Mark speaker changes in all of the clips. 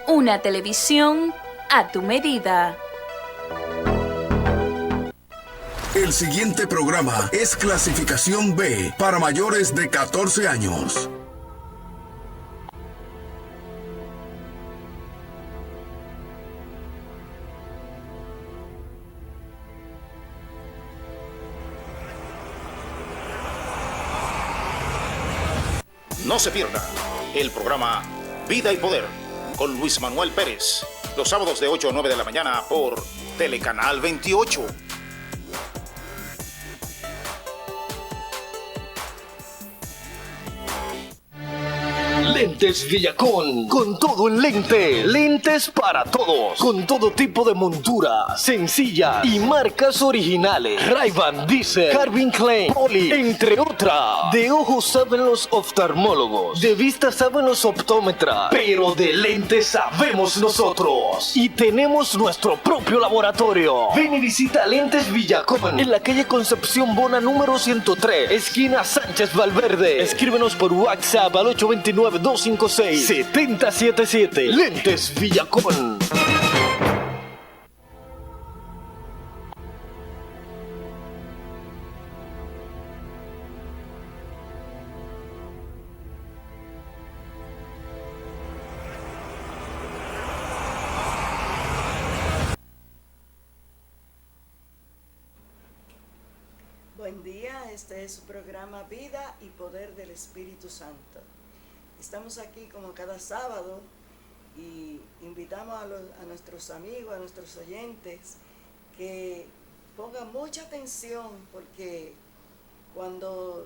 Speaker 1: Una televisión a tu medida.
Speaker 2: El siguiente programa es clasificación B para mayores de 14 años.
Speaker 3: No se pierda el programa Vida y Poder con Luis Manuel Pérez, los sábados de 8 a 9 de la mañana por Telecanal 28.
Speaker 4: Lentes Villacón, con todo en lente, lentes para todos, con todo tipo de montura, sencilla y marcas originales. Ray-Ban, Diesel, Calvin Klein, Poly, entre otras. De ojos saben los oftalmólogos, de vista saben los optómetras, pero de lentes sabemos nosotros. Y tenemos nuestro propio laboratorio. Ven y visita Lentes Villacón, en la calle Concepción Bona número 103, esquina Sánchez Valverde. Escríbenos por WhatsApp al 829-256-7077. Lentes Villacón.
Speaker 5: Buen día, este es su programa Vida y Poder del Espíritu Santo. Estamos aquí como cada sábado y invitamos a nuestros amigos, a nuestros oyentes que pongan mucha atención, porque cuando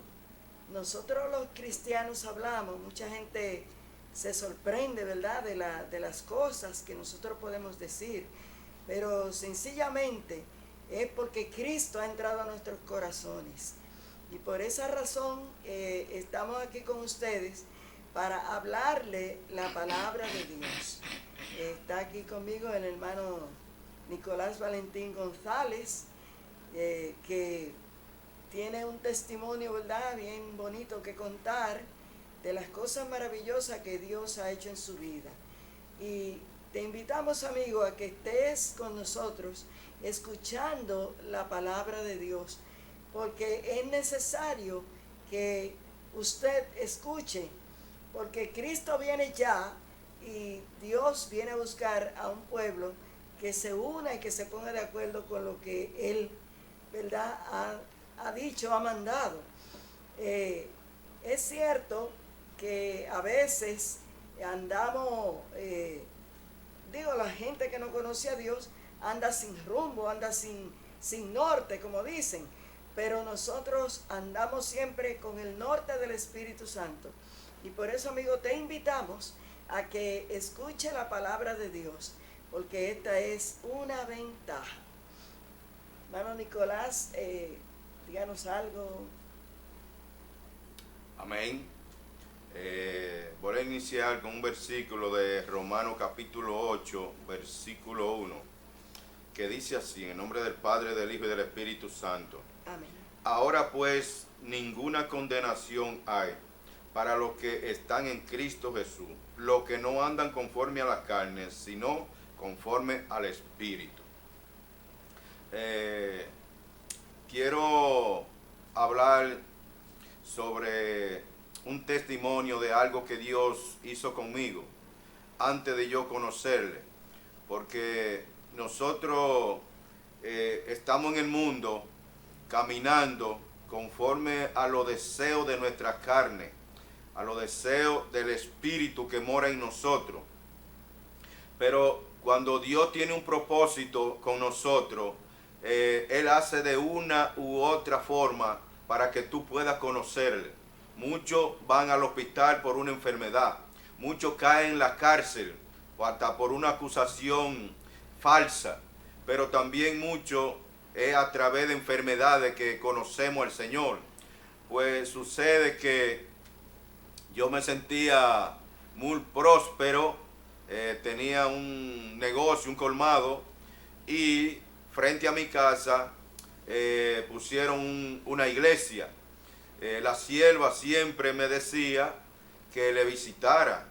Speaker 5: nosotros los cristianos hablamos, mucha gente se sorprende, ¿verdad?, de las cosas que nosotros podemos decir, pero sencillamente es porque Cristo ha entrado a nuestros corazones. Y por esa razón estamos aquí con ustedes para hablarle la palabra de Dios. Está aquí conmigo el hermano Nicolás Valentín González, que tiene un testimonio, ¿verdad?, bien bonito que contar de las cosas maravillosas que Dios ha hecho en su vida. Y te invitamos, amigo, a que estés con nosotros escuchando la palabra de Dios, porque es necesario que usted escuche, porque Cristo viene ya y Dios viene a buscar a un pueblo que se una y que se ponga de acuerdo con lo que Él, ¿verdad?, ha dicho, ha mandado. Es cierto que a veces andamos, la gente que no conoce a Dios anda sin rumbo, anda sin norte, como dicen, pero nosotros andamos siempre con el norte del Espíritu Santo. Y por eso, amigo, te invitamos a que escuche la palabra de Dios, porque esta es una ventaja. Hermano Nicolás, díganos algo.
Speaker 6: Amén. Voy a iniciar con un versículo de Romanos capítulo 8, versículo 1, que dice así, en el nombre del Padre, del Hijo y del Espíritu Santo.
Speaker 5: Amén. Ahora
Speaker 6: pues ninguna condenación hay para los que están en Cristo Jesús, los que no andan conforme a la carne, sino conforme al Espíritu. Quiero hablar sobre un testimonio de algo que Dios hizo conmigo antes de yo conocerle, porque nosotros estamos en el mundo caminando conforme a los deseos de nuestra carne, a los deseos del Espíritu que mora en nosotros. Pero cuando Dios tiene un propósito con nosotros, Él hace de una u otra forma para que tú puedas conocerle. Muchos van al hospital por una enfermedad, muchos caen en la cárcel o hasta por una acusación falsa, pero también muchos es a través de enfermedades que conocemos al Señor. Pues sucede que yo me sentía muy próspero, tenía un negocio, un colmado, y frente a mi casa pusieron una iglesia. La sierva siempre me decía que le visitara.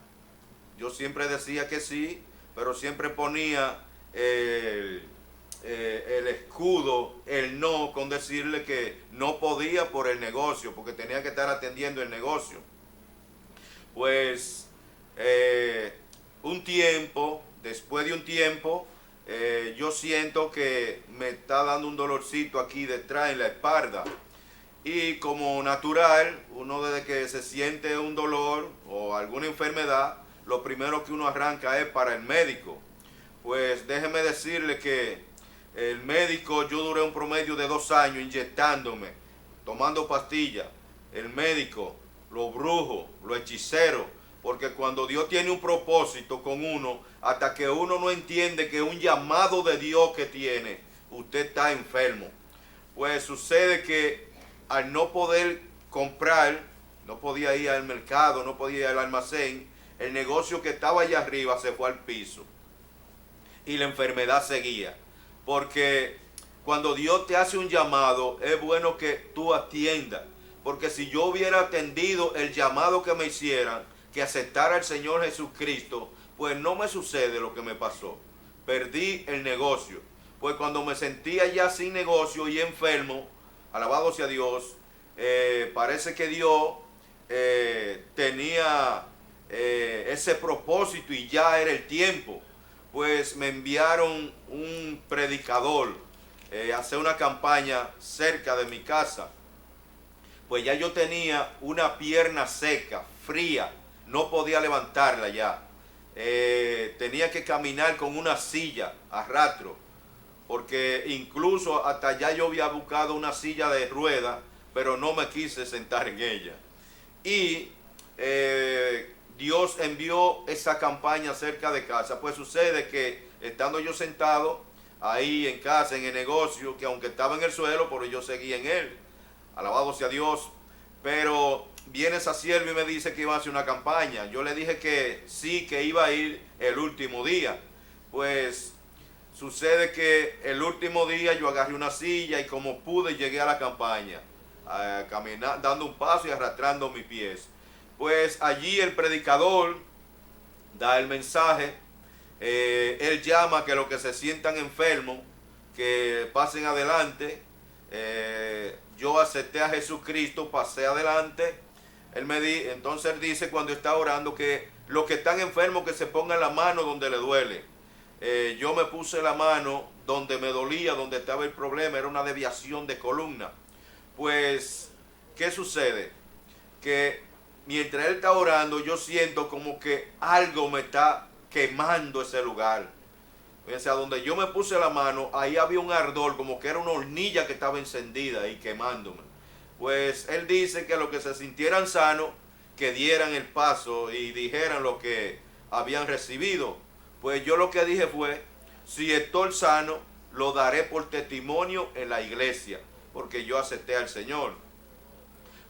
Speaker 6: Yo siempre decía que sí, pero siempre ponía el escudo, el no, con decirle que no podía por el negocio, porque tenía que estar atendiendo el negocio. Pues después de un tiempo, yo siento que me está dando un dolorcito aquí detrás en la espalda. Y como natural, uno desde que se siente un dolor o alguna enfermedad, lo primero que uno arranca es para el médico. Pues déjeme decirle que el médico, yo duré un promedio de 2 años inyectándome, tomando pastillas. El médico, los brujos, los hechiceros, porque cuando Dios tiene un propósito con uno, hasta que uno no entiende que es un llamado de Dios que tiene, usted está enfermo. Pues sucede que al no poder comprar, no podía ir al mercado, no podía ir al almacén, el negocio que estaba allá arriba se fue al piso y la enfermedad seguía. Porque cuando Dios te hace un llamado, es bueno que tú atiendas. Porque si yo hubiera atendido el llamado que me hicieran, que aceptara al Señor Jesucristo, pues no me sucede lo que me pasó. Perdí el negocio. Pues cuando me sentía ya sin negocio y enfermo, alabado sea Dios, parece que Dios tenía ese propósito y ya era el tiempo. Pues me enviaron un predicador a hacer una campaña cerca de mi casa. Pues ya yo tenía una pierna seca, fría, no podía levantarla ya. Tenía que caminar con una silla a rastro, porque incluso hasta allá yo había buscado una silla de rueda, pero no me quise sentar en ella. Y Dios envió esa campaña cerca de casa. Pues sucede que estando yo sentado ahí en casa, en el negocio, que aunque estaba en el suelo, pero yo seguía en él, alabado sea Dios. Pero viene esa sierva y me dice que iba a hacer una campaña. Yo le dije que sí, que iba a ir el último día. Pues sucede que el último día yo agarré una silla y como pude llegué a la campaña, caminando, dando un paso y arrastrando mis pies. Pues allí el predicador da el mensaje, él llama que los que se sientan enfermos, que pasen adelante. Yo acepté a Jesucristo, pasé adelante. Entonces él dice cuando está orando que los que están enfermos que se pongan la mano donde le duele. Yo me puse la mano donde me dolía, donde estaba el problema, era una desviación de columna. Pues, ¿qué sucede? Que mientras él está orando, yo siento como que algo me está quemando ese lugar. O sea, donde yo me puse la mano, ahí había un ardor, como que era una hornilla que estaba encendida y quemándome. Pues él dice que los que se sintieran sanos, que dieran el paso y dijeran lo que habían recibido. Pues yo lo que dije fue, si estoy sano, lo daré por testimonio en la iglesia, porque yo acepté al Señor.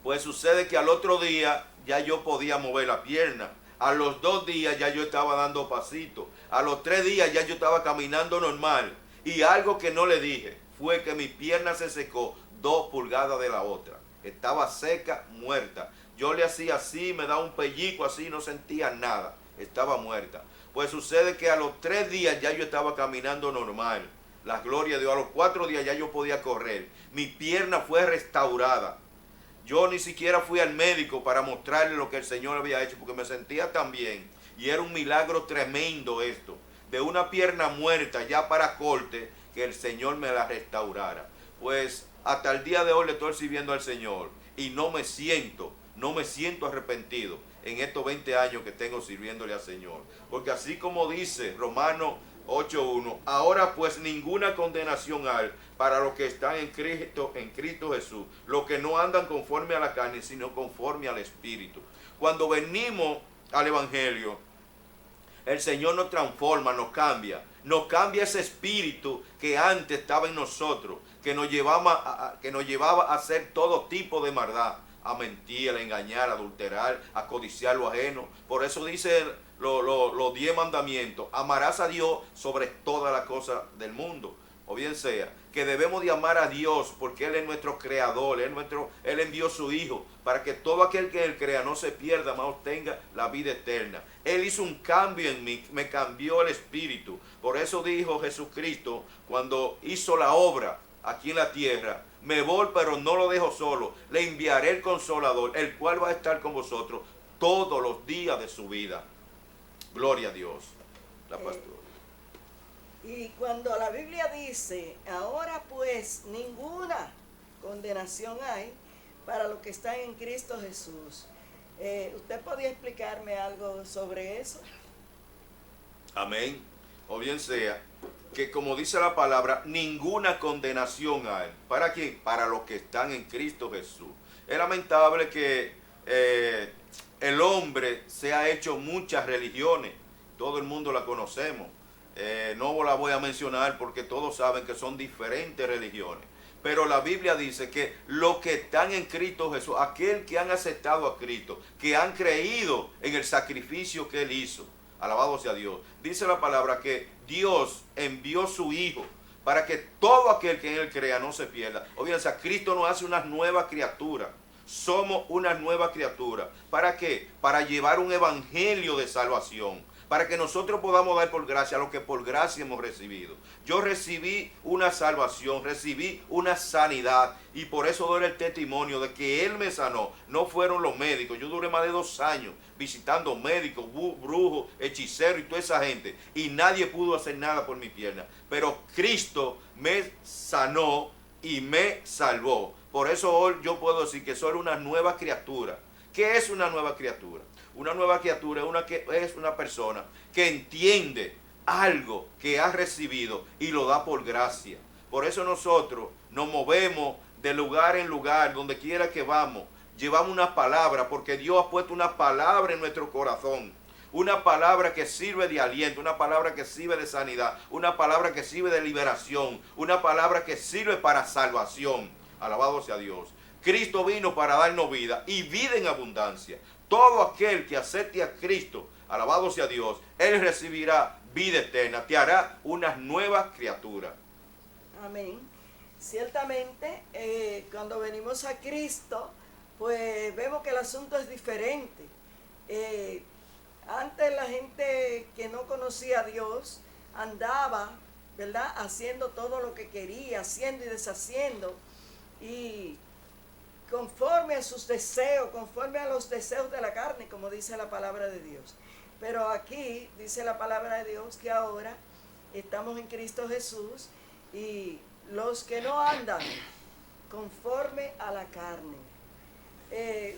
Speaker 6: Pues sucede que al otro día ya yo podía mover la pierna. A los 2 días ya yo estaba dando pasitos. A los 3 días ya yo estaba caminando normal. Y algo que no le dije fue que mi pierna se secó 2 pulgadas de la otra. Estaba seca, muerta. Yo le hacía así, me daba un pellico así, no sentía nada. Estaba muerta. Pues sucede que a los 3 días ya yo estaba caminando normal. La gloria de Dios. A los 4 días ya yo podía correr. Mi pierna fue restaurada. Yo ni siquiera fui al médico para mostrarle lo que el Señor había hecho, porque me sentía tan bien. Y era un milagro tremendo esto. De una pierna muerta ya para corte, que el Señor me la restaurara. Pues hasta el día de hoy le estoy sirviendo al Señor. Y no me siento arrepentido en estos 20 años que tengo sirviéndole al Señor. Porque así como dice Romanos 8:1, ahora pues ninguna condenación hay para los que están en Cristo Jesús, los que no andan conforme a la carne, sino conforme al Espíritu. Cuando venimos al Evangelio, el Señor nos transforma, nos cambia ese espíritu que antes estaba en nosotros, que nos llevaba a hacer todo tipo de maldad, a mentir, a engañar, a adulterar, a codiciar lo ajeno. Por eso dice los 10 mandamientos: amarás a Dios sobre todas las cosas del mundo. o bien sea, que debemos de amar a Dios porque Él es nuestro creador, Él envió su Hijo para que todo aquel que Él crea no se pierda, mas obtenga la vida eterna. Él hizo un cambio en mí, me cambió el espíritu. Por eso dijo Jesucristo cuando hizo la obra aquí en la tierra: me voy, pero no lo dejo solo, le enviaré el Consolador, el cual va a estar con vosotros todos los días de su vida. Gloria a Dios. La pastora.
Speaker 5: Y cuando la Biblia dice, ahora pues ninguna condenación hay para los que están en Cristo Jesús, ¿usted podría explicarme algo sobre eso?
Speaker 6: Amén. O bien sea, que como dice la palabra, ninguna condenación hay. ¿Para quién? Para los que están en Cristo Jesús. Es lamentable que el hombre se ha hecho muchas religiones. Todo el mundo la conocemos. No la voy a mencionar porque todos saben que son diferentes religiones. Pero la Biblia dice que los que están en Cristo Jesús, aquel que han aceptado a Cristo, que han creído en el sacrificio que Él hizo, alabado sea Dios. Dice la palabra que Dios envió su Hijo para que todo aquel que en Él crea no se pierda. Obviamente, Cristo nos hace una nueva criatura. Somos una nueva criatura. ¿Para qué? Para llevar un evangelio de salvación. Para que nosotros podamos dar por gracia lo que por gracia hemos recibido. Yo recibí una salvación, recibí una sanidad, y por eso doy el testimonio de que Él me sanó. No fueron los médicos. Yo duré más de 2 años visitando médicos, brujos, hechiceros y toda esa gente, y nadie pudo hacer nada por mi pierna. Pero Cristo me sanó y me salvó. Por eso hoy yo puedo decir que soy una nueva criatura. ¿Qué es una nueva criatura? Una nueva criatura es una persona que entiende algo que ha recibido y lo da por gracia. Por eso nosotros nos movemos de lugar en lugar, donde quiera que vamos. Llevamos una palabra, porque Dios ha puesto una palabra en nuestro corazón. Una palabra que sirve de aliento, una palabra que sirve de sanidad, una palabra que sirve de liberación, una palabra que sirve para salvación. Alabado sea Dios. Cristo vino para darnos vida y vida en abundancia. Todo aquel que acepte a Cristo, alabado sea Dios, Él recibirá vida eterna, te hará una nueva criatura.
Speaker 5: Amén. Ciertamente, cuando venimos a Cristo, pues vemos que el asunto es diferente. Antes la gente que no conocía a Dios andaba, ¿verdad?, haciendo todo lo que quería, haciendo y deshaciendo, y conforme a sus deseos, conforme a los deseos de la carne, como dice la palabra de Dios. Pero aquí dice la palabra de Dios que ahora estamos en Cristo Jesús, y los que no andan conforme a la carne.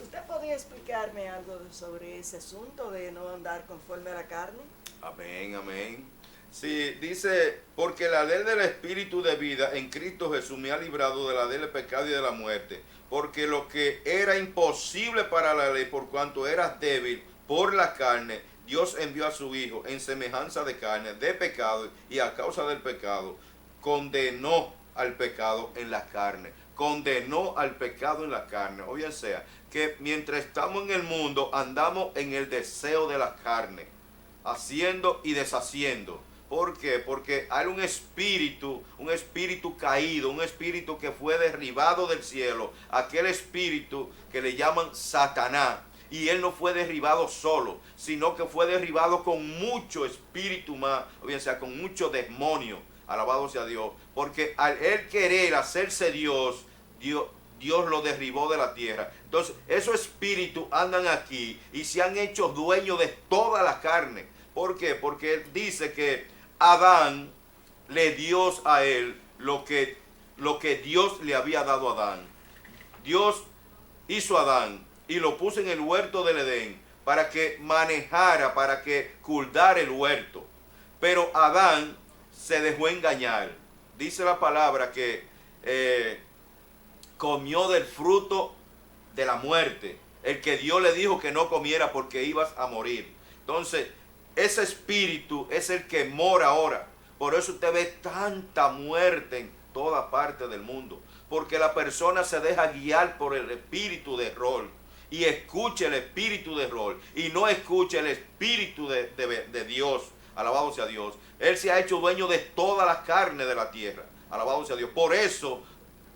Speaker 5: ¿Usted podría explicarme algo sobre ese asunto de no andar conforme a la carne?
Speaker 6: Amén, amén. Sí, dice, porque la ley del Espíritu de vida en Cristo Jesús me ha librado de la ley del pecado y de la muerte. Porque lo que era imposible para la ley, por cuanto eras débil por la carne, Dios envió a su Hijo en semejanza de carne, de pecado, y a causa del pecado, condenó al pecado en la carne. Condenó al pecado en la carne. O bien sea, que mientras estamos en el mundo, andamos en el deseo de la carne, haciendo y deshaciendo. ¿Por qué? Porque hay un espíritu caído, un espíritu que fue derribado del cielo, aquel espíritu que le llaman Satanás. Y él no fue derribado solo, sino que fue derribado con mucho espíritu más, o bien sea, con mucho demonio. Alabado sea Dios. Porque al él querer hacerse Dios, Dios lo derribó de la tierra. Entonces, esos espíritus andan aquí y se han hecho dueños de toda la carne. ¿Por qué? Porque él dice que Adán le dio a él lo que Dios le había dado a Adán. Dios hizo a Adán y lo puso en el huerto del Edén para que manejara, para que cuidara el huerto. Pero Adán se dejó engañar. Dice la palabra que comió del fruto de la muerte, el que Dios le dijo que no comiera porque ibas a morir. Entonces, ese espíritu es el que mora ahora. Por eso usted ve tanta muerte en toda parte del mundo. Porque la persona se deja guiar por el espíritu de error. Y escucha el espíritu de error. Y no escucha el espíritu de Dios. Alabado sea Dios. Él se ha hecho dueño de toda la carne de la tierra. Alabado sea Dios. Por eso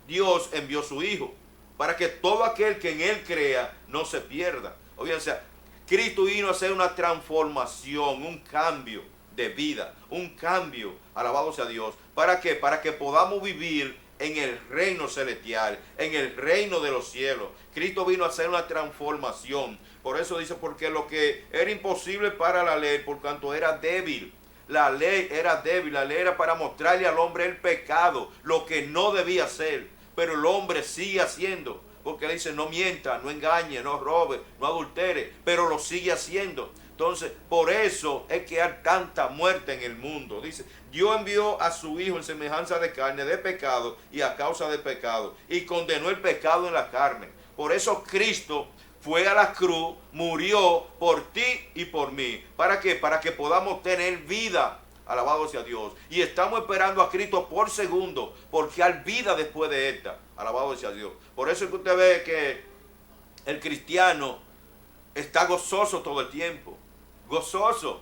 Speaker 6: Dios envió su Hijo, para que todo aquel que en Él crea no se pierda. O sea, Cristo vino a hacer una transformación, un cambio de vida, un cambio, alabado sea Dios. ¿Para qué? Para que podamos vivir en el reino celestial, en el reino de los cielos. Cristo vino a hacer una transformación. Por eso dice, porque lo que era imposible para la ley, por cuanto era débil. La ley era débil, la ley era para mostrarle al hombre el pecado, lo que no debía hacer. Pero el hombre sigue haciendo, porque dice, no mienta, no engañe, no robe, no adultere, pero lo sigue haciendo. Entonces, por eso es que hay tanta muerte en el mundo. Dice, Dios envió a su Hijo en semejanza de carne, de pecado y a causa de pecado, y condenó el pecado en la carne. Por eso Cristo fue a la cruz, murió por ti y por mí. ¿Para qué? Para que podamos tener vida. Alabado sea Dios. Y estamos esperando a Cristo por segundo, porque hay vida después de esta. Alabado sea Dios. Por eso es que usted ve que el cristiano está gozoso todo el tiempo. Gozoso.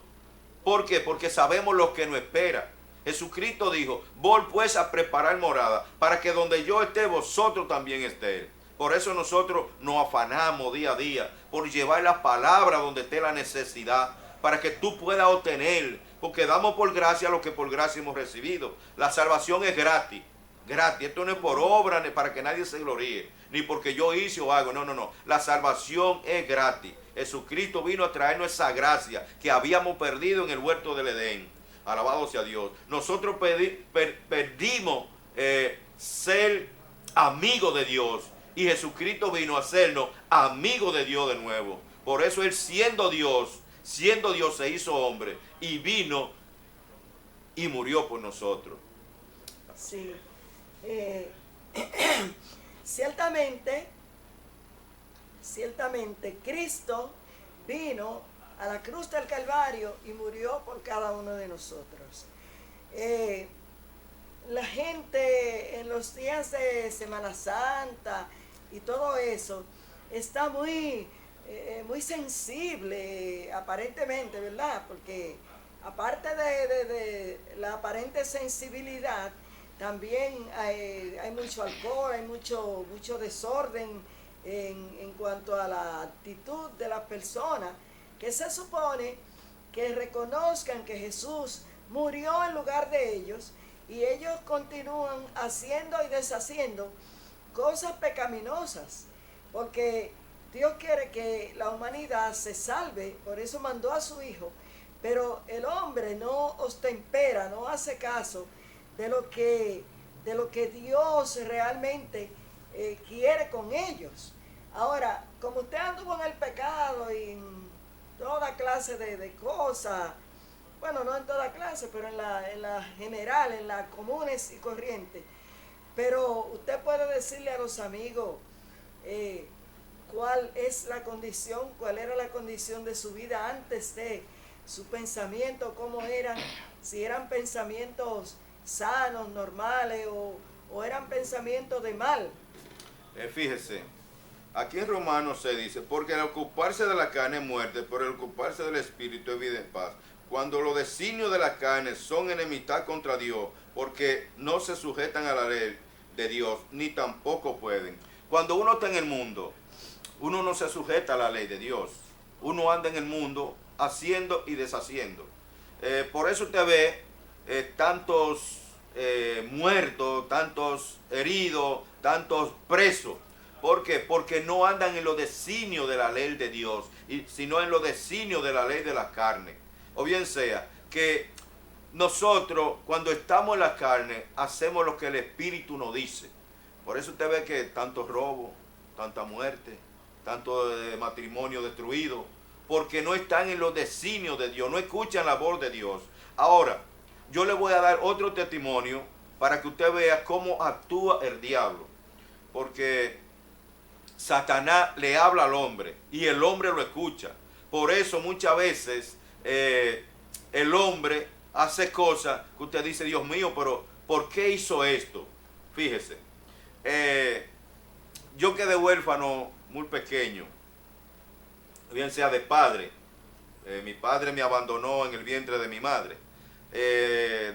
Speaker 6: ¿Por qué? Porque sabemos lo que nos espera. Jesucristo dijo, voy pues a preparar morada, para que donde yo esté, vosotros también estéis. Por eso nosotros nos afanamos día a día, por llevar la palabra donde esté la necesidad, para que tú puedas obtener, porque damos por gracia lo que por gracia hemos recibido. La salvación es gratis, gratis. Esto no es por obra, ni para que nadie se gloríe, ni porque yo hice o hago, no. La salvación es gratis. Jesucristo vino a traernos esa gracia que habíamos perdido en el huerto del Edén. Alabado sea Dios. Nosotros perdimos ser amigos de Dios, y Jesucristo vino a hacernos amigos de Dios de nuevo. Por eso Él siendo Dios se hizo hombre y vino y murió por nosotros.
Speaker 5: Sí. Ciertamente, Cristo vino a la cruz del Calvario y murió por cada uno de nosotros. La gente en los días de Semana Santa y todo eso está muy sensible, aparentemente, ¿verdad? Porque aparte de la aparente sensibilidad, también hay mucho alcohol, hay mucho desorden en cuanto a la actitud de las personas, que se supone que reconozcan que Jesús murió en lugar de ellos, y ellos continúan haciendo y deshaciendo cosas pecaminosas, porque Dios quiere que la humanidad se salve, por eso mandó a su Hijo, pero el hombre no ostempera, no hace caso de lo que Dios realmente quiere con ellos. Ahora, como usted anduvo en el pecado y en toda clase de cosas, bueno, no en toda clase, pero en la general, en las comunes y corrientes, pero usted puede decirle a los amigos cuál es la condición, cuál era la condición de su vida antes de su pensamiento, cómo eran, si eran pensamientos sanos, normales, o eran pensamientos de mal.
Speaker 6: Fíjese, aquí en Romanos se dice, porque el ocuparse de la carne es muerte, pero el ocuparse del espíritu es vida y paz. Cuando los designios de la carne son enemistad contra Dios, porque no se sujetan a la ley de Dios, ni tampoco pueden. Cuando uno está en el mundo, uno no se sujeta a la ley de Dios. Uno anda en el mundo haciendo y deshaciendo. Por eso usted ve tantos muertos, tantos heridos, tantos presos. ¿Por qué? Porque no andan en los designios de la ley de Dios, sino en los designios de la ley de la carne. O bien sea, que nosotros cuando estamos en la carne hacemos lo que el Espíritu nos dice. Por eso usted ve que tanto robo, tanta muerte, tanto matrimonio destruido, porque no están en los designios de Dios, no escuchan la voz de Dios. Ahora, yo le voy a dar otro testimonio para que usted vea cómo actúa el diablo. Porque Satanás le habla al hombre y el hombre lo escucha. Por eso muchas veces el hombre hace cosas que usted dice, Dios mío, pero ¿por qué hizo esto? Fíjese, yo quedé huérfano muy pequeño, bien sea de padre. Mi padre me abandonó en el vientre de mi madre.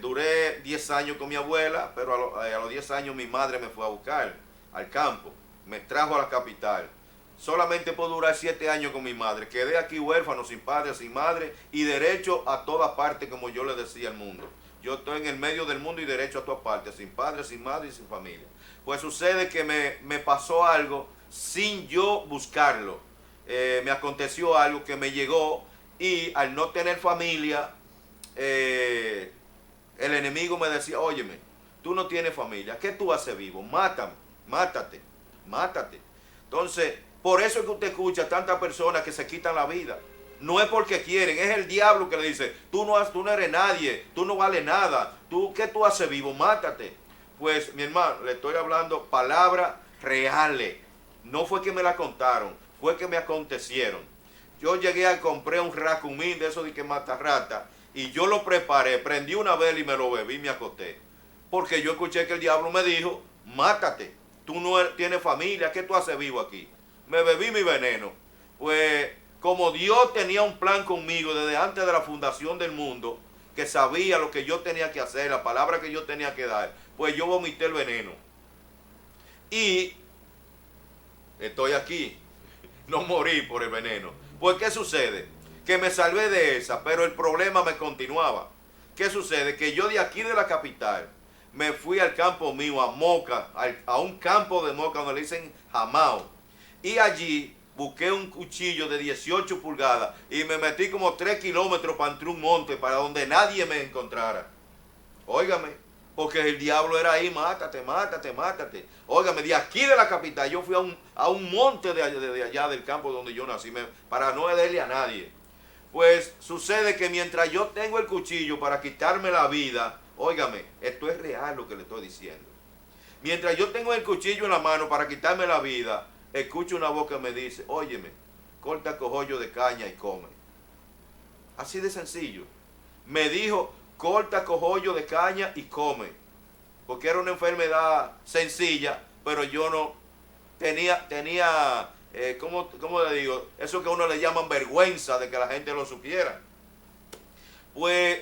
Speaker 6: Duré 10 años con mi abuela, pero a los 10 años mi madre me fue a buscar al campo, me trajo a la capital. Solamente puedo durar 7 años con mi madre. Quedé aquí huérfano, sin padre, sin madre y derecho a todas partes, como yo le decía al mundo. Yo estoy en el medio del mundo y derecho a todas partes, sin padre, sin madre y sin familia. Pues sucede que me pasó algo sin yo buscarlo. Me aconteció algo que me llegó y al no tener familia, el enemigo me decía, óyeme, tú no tienes familia, ¿qué tú haces vivo? Mátame, mátate. Entonces, por eso es que usted escucha a tantas personas que se quitan la vida. No es porque quieren, es el diablo que le dice, tú no eres nadie, tú no vales nada, ¿qué tú haces vivo? Mátate. Pues, mi hermano, le estoy hablando palabras reales. No fue que me la contaron, fue que me acontecieron. Yo llegué a comprar un racumín de eso de que mata rata y yo lo preparé, prendí una vela y me lo bebí y me acosté. Porque yo escuché que el diablo me dijo, mátate, tú no tienes familia, ¿qué tú haces vivo aquí? Me bebí mi veneno. Pues como Dios tenía un plan conmigo desde antes de la fundación del mundo, que sabía lo que yo tenía que hacer, la palabra que yo tenía que dar, pues yo vomité el veneno. Y estoy aquí, no morí por el veneno. Pues ¿qué sucede? Que me salvé de esa, pero el problema me continuaba. ¿Qué sucede? Que yo de aquí de la capital me fui al campo mío, a Moca, a un campo de Moca donde le dicen Jamao. Y allí busqué un cuchillo de 18 pulgadas y me metí como 3 kilómetros para entrar un monte para donde nadie me encontrara. Óigame, porque el diablo era ahí, mátate. Óigame, de aquí de la capital yo fui a un monte de allá del campo donde yo nací, para no herirle a nadie. Pues sucede que mientras yo tengo el cuchillo para quitarme la vida, óigame, esto es real lo que le estoy diciendo. Mientras yo tengo el cuchillo en la mano para quitarme la vida, escucho una voz que me dice, óyeme, corta cojollo de caña y come. Así de sencillo. Me dijo, corta cojollo de caña y come. Porque era una enfermedad sencilla, pero yo no tenía ¿cómo le digo? Eso que a uno le llaman vergüenza de que la gente lo supiera. Pues,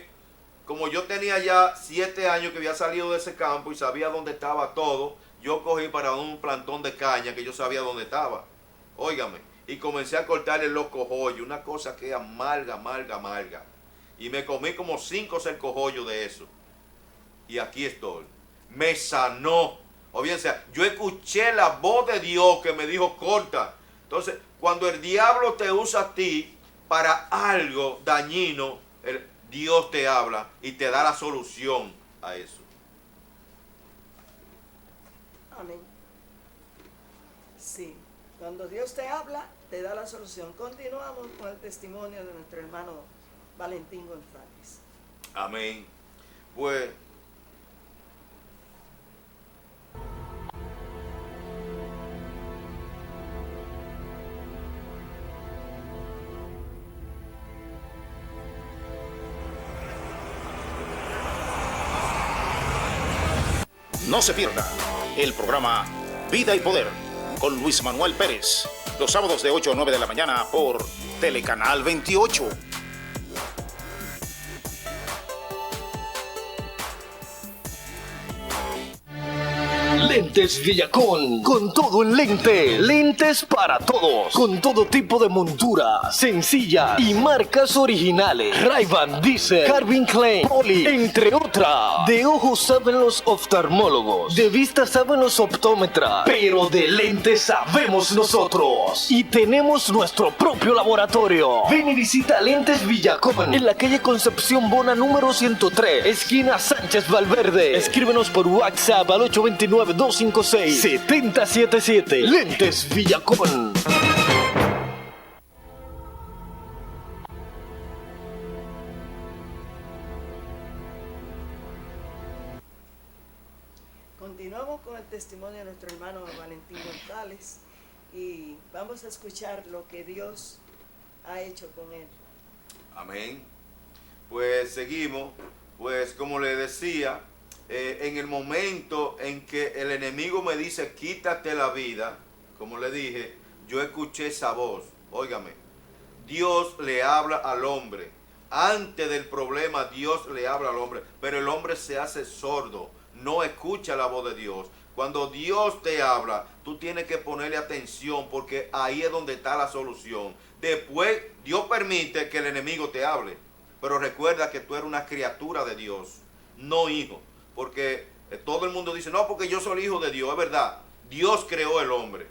Speaker 6: como yo tenía ya 7 años que había salido de ese campo y sabía dónde estaba todo, yo cogí para un plantón de caña que yo sabía dónde estaba. Óigame, y comencé a cortarle los cojollos, una cosa que es amarga. Y me comí como 5 o 6 cojollos de eso. Y aquí estoy. Me sanó. O bien sea, yo escuché la voz de Dios que me dijo corta. Entonces, cuando el diablo te usa a ti para algo dañino, Dios te habla y te da la solución a eso.
Speaker 5: Amén. Sí, cuando Dios te habla, te da la solución. Continuamos con el testimonio de nuestro hermano Valentín González.
Speaker 6: Amén. Pues
Speaker 3: No se pierda el programa Vida y Poder con Luis Manuel Pérez, los sábados de 8 a 9 de la mañana por Telecanal 28.
Speaker 4: Lentes Villacón, con todo en lente, lentes para todos, con todo tipo de montura, sencillas y marcas originales. Ray-Ban, Diesel, Calvin Klein, Poli, entre otras. De ojos saben los oftalmólogos, de vista saben los optómetras, pero de lentes sabemos nosotros. Y tenemos nuestro propio laboratorio. Ven y visita Lentes Villacón, en la calle Concepción Bona número 103, esquina Sánchez Valverde. Escríbenos por WhatsApp al 829-256-7077. Lentes Villacón.
Speaker 5: Continuamos con el testimonio de nuestro hermano Valentín González y vamos a escuchar lo que Dios ha hecho con él.
Speaker 6: amén. Pues seguimos, pues como le decía, en el momento en que el enemigo me dice quítate la vida, como le dije, yo escuché esa voz. Óigame, Dios le habla al hombre Antes del problema, Dios le habla al hombre, pero el hombre se hace sordo, no escucha la voz de Dios. Cuando Dios te habla, tú tienes que ponerle atención porque ahí es donde está la solución. Después, Dios permite que el enemigo te hable, pero recuerda que tú eres una criatura de Dios, no hijo. Porque todo el mundo dice, no, porque yo soy hijo de Dios. Es verdad, Dios creó el hombre,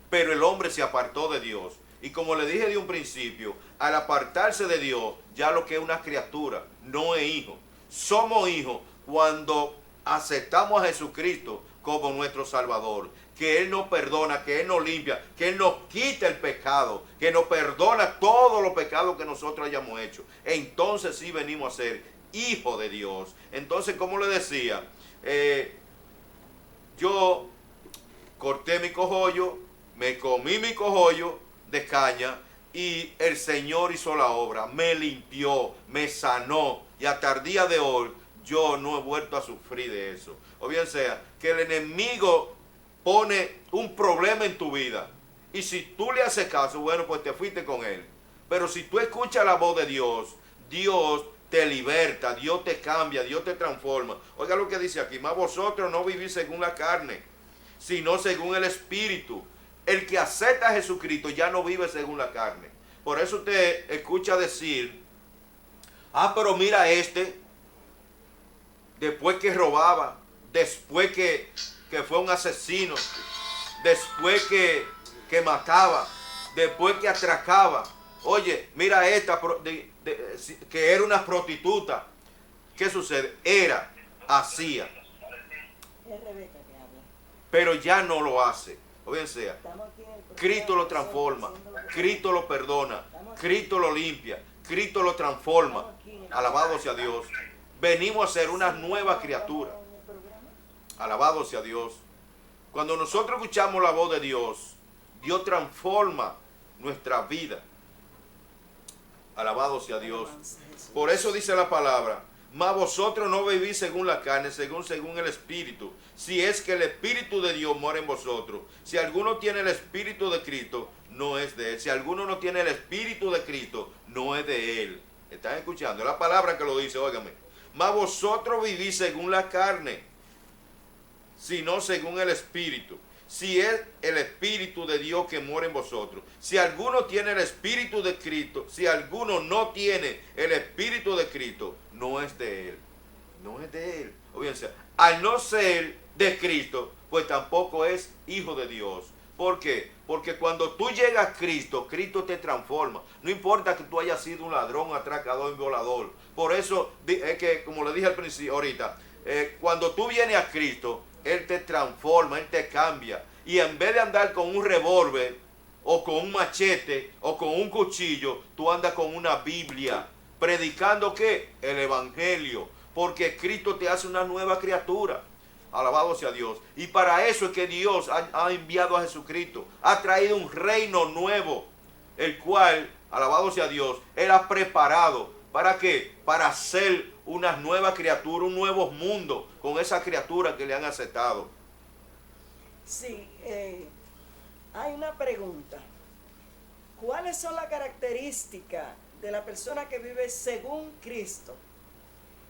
Speaker 6: pero el hombre se apartó de Dios. Y como le dije de un principio, al apartarse de Dios, ya lo que es una criatura, no es hijo. Somos hijos cuando aceptamos a Jesucristo como nuestro Salvador, que Él nos perdona, que Él nos limpia, que Él nos quita el pecado, que nos perdona todos los pecados que nosotros hayamos hecho. Entonces sí venimos a ser hijos de Dios. Entonces, como le decía, yo corté mi cojollo, me comí mi cojollo de caña y el Señor hizo la obra, me limpió, me sanó y hasta el día de hoy yo no he vuelto a sufrir de eso. O bien sea, que el enemigo pone un problema en tu vida y si tú le haces caso, bueno, pues te fuiste con él. Pero si tú escuchas la voz de Dios, Dios te liberta, Dios te cambia, Dios te transforma. Oiga lo que dice aquí, más vosotros no vivís según la carne, sino según el Espíritu. El que acepta a Jesucristo ya no vive según la carne. Por eso usted escucha decir, pero mira después que robaba, después que fue un asesino, después que mataba, después que atracaba. Oye, mira esta, que era una prostituta. ¿Qué sucede? Hacía.
Speaker 5: Es Rebeca que habla.
Speaker 6: Pero ya no lo hace. O bien sea, Cristo lo transforma, Cristo lo perdona, Cristo lo limpia, Cristo lo transforma. Alabado sea Dios. Venimos a ser una nueva criatura. Alabado sea Dios. Cuando nosotros escuchamos la voz de Dios, Dios transforma nuestra vida. Alabado sea Dios. Por eso dice la palabra, mas vosotros no vivís según la carne, según el Espíritu. Si es que el Espíritu de Dios mora en vosotros. Si alguno tiene el Espíritu de Cristo, no es de él. Si alguno no tiene el Espíritu de Cristo, no es de él. ¿Están escuchando? Es la palabra que lo dice, óigame. Mas vosotros vivís según la carne, sino según el Espíritu. Si es el Espíritu de Dios que mora en vosotros. Si alguno tiene el Espíritu de Cristo, si alguno no tiene el Espíritu de Cristo, no es de él. No es de él. O bien sea, al no ser de Cristo, pues tampoco es hijo de Dios. ¿Por qué? Porque cuando tú llegas a Cristo, Cristo te transforma. No importa que tú hayas sido un ladrón, un atracador, un violador. Por eso es que, como le dije al principio ahorita, cuando tú vienes a Cristo, Él te transforma, Él te cambia. Y en vez de andar con un revólver, o con un machete, o con un cuchillo, tú andas con una Biblia. ¿Predicando qué? El Evangelio. Porque Cristo te hace una nueva criatura. Alabado sea Dios. Y para eso es que Dios ha enviado a Jesucristo. Ha traído un reino nuevo. El cual, alabado sea Dios, Él ha preparado. ¿Para qué? Para hacer una nueva criatura, un nuevo mundo con esa criatura que le han aceptado.
Speaker 5: Sí, hay una pregunta. ¿Cuáles son las características de la persona que vive según Cristo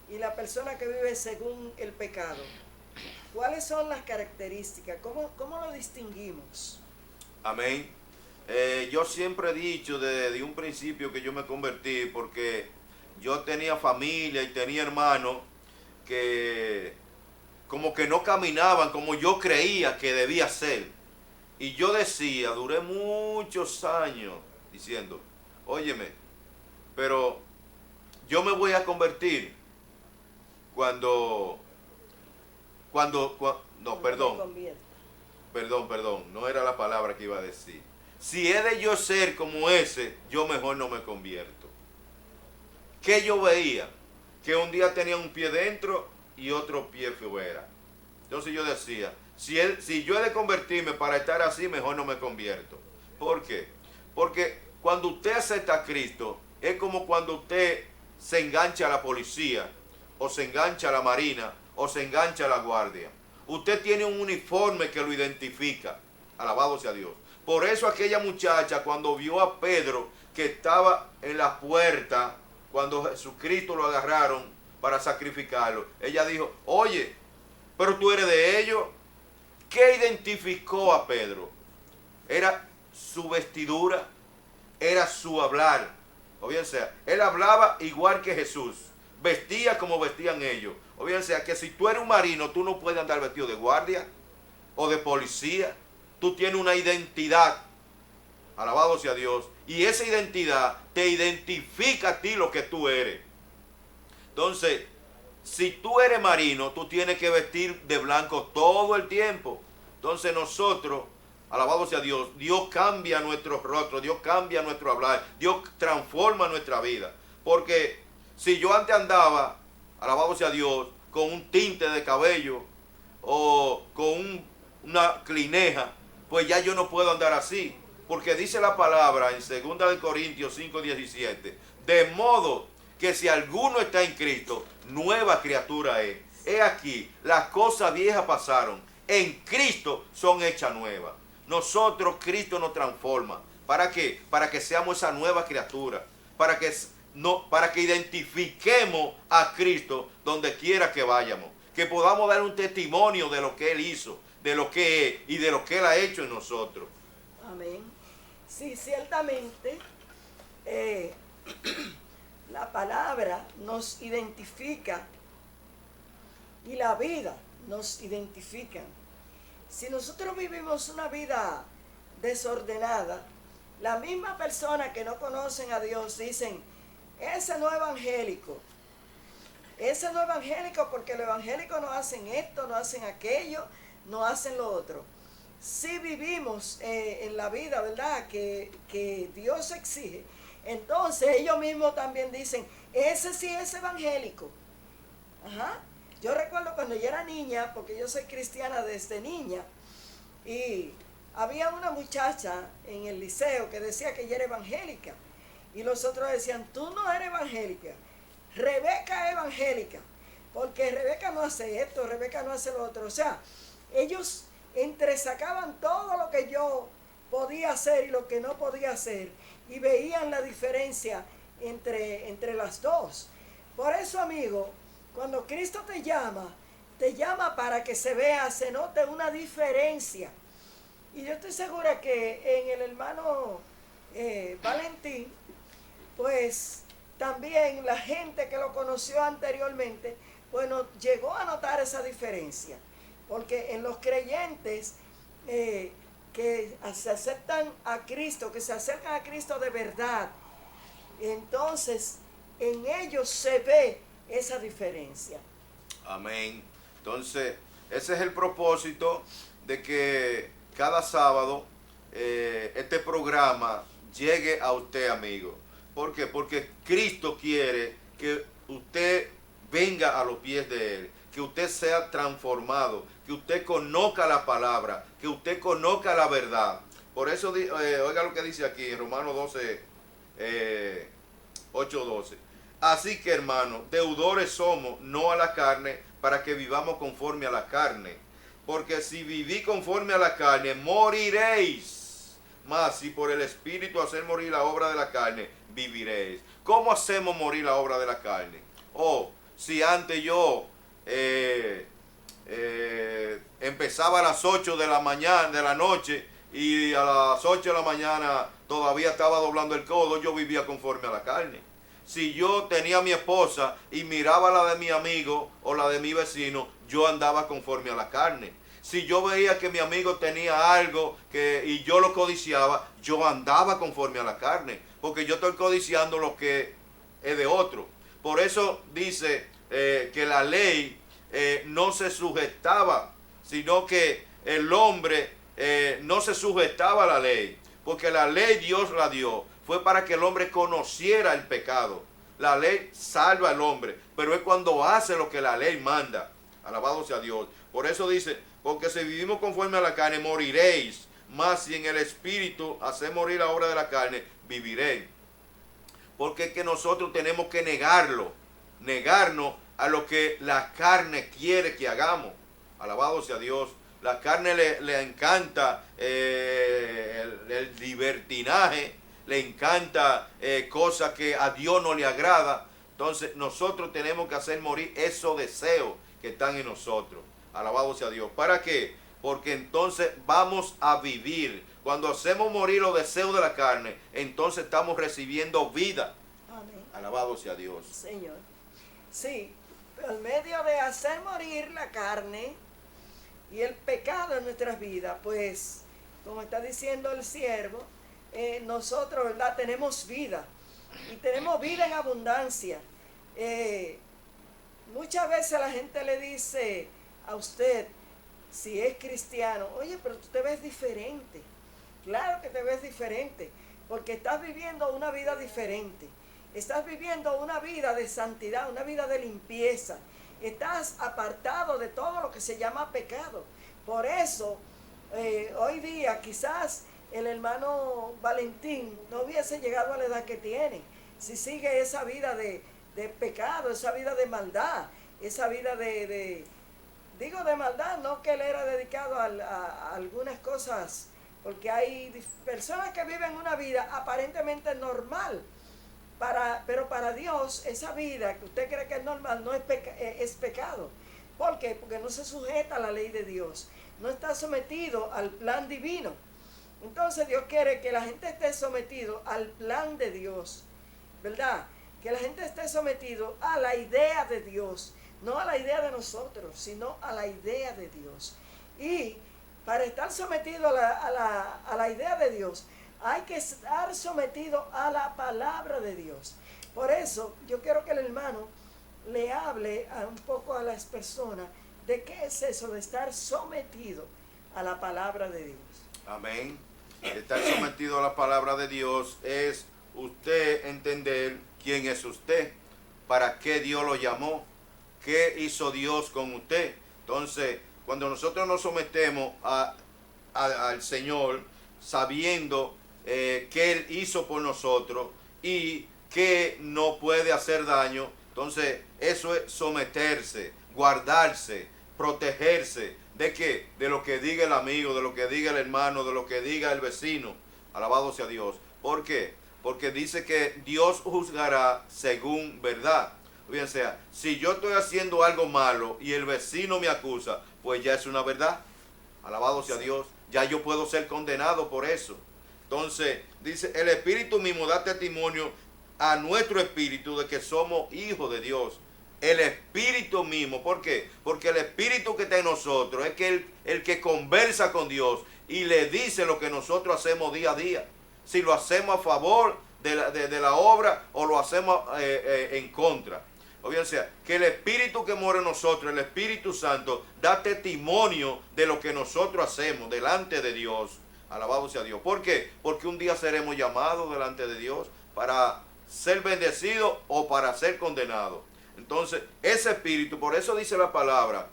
Speaker 5: y la persona que vive según el pecado? ¿Cuáles son las características? ¿Cómo lo distinguimos?
Speaker 6: Amén. Yo siempre he dicho desde un principio que yo me convertí porque yo tenía familia y tenía hermanos que como que no caminaban como yo creía que debía ser. Y yo decía, duré muchos años diciendo, óyeme, pero yo me voy a convertir Perdón, no era la palabra que iba a decir. Si he de yo ser como ese, yo mejor no me convierto. ¿Qué yo veía? Que un día tenía un pie dentro y otro pie fuera. Entonces yo decía, si yo he de convertirme para estar así, mejor no me convierto. ¿Por qué? Porque cuando usted acepta a Cristo, es como cuando usted se engancha a la policía, o se engancha a la marina, o se engancha a la guardia. Usted tiene un uniforme que lo identifica. Alabado sea Dios. Por eso aquella muchacha cuando vio a Pedro que estaba en la puerta cuando Jesucristo lo agarraron para sacrificarlo, ella dijo, oye, pero tú eres de ellos. ¿Qué identificó a Pedro? Era su vestidura, era su hablar. O bien sea, él hablaba igual que Jesús, vestía como vestían ellos. O bien sea, que si tú eres un marino, tú no puedes andar vestido de guardia o de policía. Tú tienes una identidad, alabado sea Dios, y esa identidad te identifica a ti lo que tú eres. Entonces, si tú eres marino, tú tienes que vestir de blanco todo el tiempo. Entonces nosotros, alabado sea Dios, Dios cambia nuestro rostro, Dios cambia nuestro hablar, Dios transforma nuestra vida. Porque si yo antes andaba, alabado sea Dios, con un tinte de cabello o con una clineja, pues ya yo no puedo andar así. Porque dice la palabra en 2 Corintios 5:17, de modo que si alguno está en Cristo, nueva criatura es. He aquí, las cosas viejas pasaron, en Cristo son hechas nuevas. Nosotros, Cristo nos transforma. ¿Para qué? Para que seamos esa nueva criatura, para que identifiquemos a Cristo donde quiera que vayamos, que podamos dar un testimonio de lo que Él hizo, de lo que es y de lo que Él ha hecho en nosotros.
Speaker 5: Amén. Sí, ciertamente la palabra nos identifica y la vida nos identifica. Si nosotros vivimos una vida desordenada, la misma persona que no conocen a Dios dicen, ese no es evangélico. Ese no es evangélico porque los evangélicos no hacen esto, no hacen aquello, no hacen lo otro. Si vivimos en la vida, ¿verdad?, que Dios exige, entonces ellos mismos también dicen, ese sí es evangélico. Ajá. Yo recuerdo cuando yo era niña, porque yo soy cristiana desde niña, y había una muchacha en el liceo que decía que ella era evangélica, y los otros decían, tú no eres evangélica, Rebeca es evangélica, porque Rebeca no hace esto, Rebeca no hace lo otro. O sea, ellos entresacaban todo lo que yo podía hacer y lo que no podía hacer, y veían la diferencia entre las dos. Por eso, amigo, cuando Cristo te llama para que se vea, se note una diferencia. Y yo estoy segura que en el hermano Valentín, pues también la gente que lo conoció anteriormente, bueno, llegó a notar esa diferencia. Porque en los creyentes que se aceptan a Cristo, que se acercan a Cristo de verdad, entonces en ellos se ve esa diferencia.
Speaker 6: Amén. Entonces, ese es el propósito de que cada sábado este programa llegue a usted, amigo. ¿Por qué? Porque Cristo quiere que usted venga a los pies de Él, que usted sea transformado, que usted conozca la palabra, que usted conozca la verdad. Por eso, oiga lo que dice aquí en Romanos 8:12. Así que, hermanos, deudores somos, no a la carne, para que vivamos conforme a la carne. Porque si vivís conforme a la carne, moriréis. Mas si por el Espíritu hacer morir la obra de la carne, viviréis. ¿Cómo hacemos morir la obra de la carne? Si antes yo empezaba a las 8 de la mañana, de la noche, y a las 8 de la mañana todavía estaba doblando el codo, yo vivía conforme a la carne. Si yo tenía a mi esposa y miraba la de mi amigo o la de mi vecino, yo andaba conforme a la carne. Si yo veía que mi amigo tenía algo y yo lo codiciaba, yo andaba conforme a la carne, porque yo estoy codiciando lo que es de otro. Por eso dice que la ley no se sujetaba, sino que el hombre no se sujetaba a la ley, porque la ley Dios la dio, fue para que el hombre conociera el pecado. La ley salva al hombre, pero es cuando hace lo que la ley manda. Alabado sea Dios. Por eso dice, porque si vivimos conforme a la carne, moriréis, mas si en el Espíritu hacer morir la obra de la carne, viviréis. Porque es que nosotros tenemos que negarnos a lo que la carne quiere que hagamos. Alabado sea Dios. La carne le encanta el libertinaje, le encanta cosas que a Dios no le agrada. Entonces nosotros tenemos que hacer morir esos deseos que están en nosotros. Alabado sea Dios. ¿Para qué? Porque entonces vamos a vivir. Cuando hacemos morir los deseos de la carne, entonces estamos recibiendo vida.
Speaker 5: Amén.
Speaker 6: Alabado sea Dios.
Speaker 5: Señor. Sí, por medio de hacer morir la carne y el pecado en nuestras vidas, pues, como está diciendo el siervo, nosotros, ¿verdad?, tenemos vida. Y tenemos vida en abundancia. Muchas veces la gente le dice a usted, si es cristiano, oye, pero tú te ves diferente. Claro que te ves diferente, porque estás viviendo una vida diferente. Estás viviendo una vida de santidad, una vida de limpieza. Estás apartado de todo lo que se llama pecado. Por eso, hoy día quizás el hermano Valentín no hubiese llegado a la edad que tiene si sigue esa vida de pecado, esa vida de maldad, esa vida digo de maldad, no que él era dedicado a algunas cosas, porque hay personas que viven una vida aparentemente normal, pero para Dios esa vida que usted cree que es normal no es pecado. ¿Por qué? Porque no se sujeta a la ley de Dios, no está sometido al plan divino. Entonces Dios quiere que la gente esté sometido al plan de Dios, ¿verdad? Que la gente esté sometido a la idea de Dios, no a la idea de nosotros, sino a la idea de Dios. Y para estar sometido a la idea de Dios, hay que estar sometido a la palabra de Dios. Por eso yo quiero que el hermano le hable un poco a las personas de qué es eso de estar sometido a la palabra de Dios.
Speaker 6: Amén. Estar sometido a la palabra de Dios es usted entender quién es usted, para qué Dios lo llamó, qué hizo Dios con usted. Entonces, cuando nosotros nos sometemos al Señor, sabiendo qué Él hizo por nosotros y que no puede hacer daño, entonces eso es someterse, guardarse, protegerse. ¿De qué? De lo que diga el amigo, de lo que diga el hermano, de lo que diga el vecino. Alabado sea Dios. ¿Por qué? Porque dice que Dios juzgará según verdad. Bien sea, si yo estoy haciendo algo malo y el vecino me acusa, pues ya es una verdad. Alabado sea Dios. Ya yo puedo ser condenado por eso. Entonces, dice, el Espíritu mismo da testimonio a nuestro espíritu de que somos hijos de Dios. El Espíritu mismo. ¿Por qué? Porque el Espíritu que está en nosotros es que el que conversa con Dios y le dice lo que nosotros hacemos día a día. Si lo hacemos a favor de la obra o lo hacemos en contra. O bien sea, que el Espíritu que mora en nosotros, el Espíritu Santo, da testimonio de lo que nosotros hacemos delante de Dios. Alabado sea Dios. ¿Por qué? Porque un día seremos llamados delante de Dios para ser bendecidos o para ser condenados. Entonces, ese Espíritu, por eso dice la palabra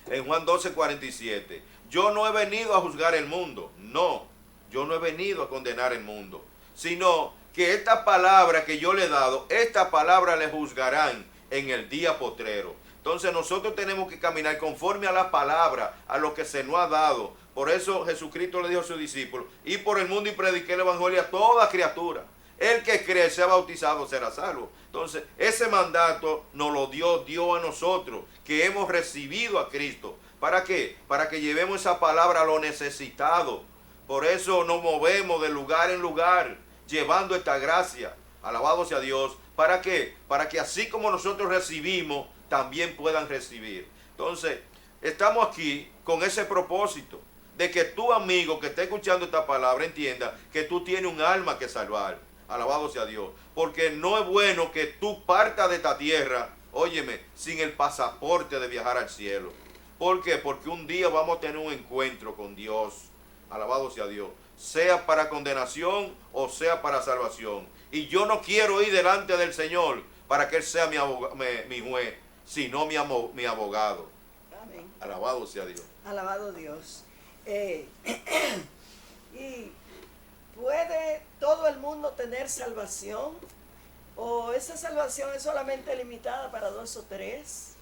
Speaker 6: en Juan 12:47, yo no he venido a juzgar el mundo. No, yo no he venido a condenar el mundo, sino que esta palabra que yo le he dado, esta palabra le juzgarán en el día postrero. Entonces nosotros tenemos que caminar conforme a la palabra, a lo que se nos ha dado. Por eso Jesucristo le dijo a sus discípulos, y por el mundo y prediqué el evangelio a toda criatura. El que cree, sea bautizado, será salvo. Entonces, ese mandato nos lo dio Dios a nosotros, que hemos recibido a Cristo. ¿Para qué? Para que llevemos esa palabra a lo necesitado. Por eso nos movemos de lugar en lugar, llevando esta gracia. Alabado sea Dios. ¿Para qué? Para que así como nosotros recibimos, también puedan recibir. Entonces, estamos aquí con ese propósito, de que tu amigo que está escuchando esta palabra entienda que tú tienes un alma que salvar. Alabado sea Dios. Porque no es bueno que tú partas de esta tierra, óyeme, sin el pasaporte de viajar al cielo. ¿Por qué? Porque un día vamos a tener un encuentro con Dios. Alabado sea Dios. Sea para condenación o sea para salvación. Y yo no quiero ir delante del Señor para que Él sea mi juez, sino mi abogado.
Speaker 5: Amén.
Speaker 6: Alabado sea Dios.
Speaker 5: Alabado Dios. Y ¿puede todo el mundo tener salvación? ¿O esa salvación es solamente limitada para 2 o 3?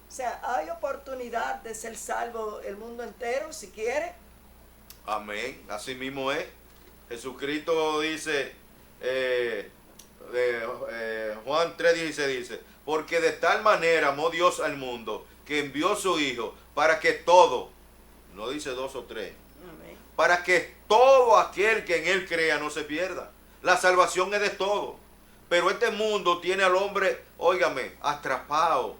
Speaker 5: O sea, ¿hay oportunidad de ser salvo el mundo entero si quiere?
Speaker 6: Amén. Así mismo es. Jesucristo dice, Juan 3:16 dice, porque de tal manera amó Dios al mundo que envió a su Hijo para que todo, no dice 2 o 3,
Speaker 5: Amén.
Speaker 6: para que todo aquel que en Él crea no se pierda. La salvación es de todo. Pero este mundo tiene al hombre, óigame, atrapado.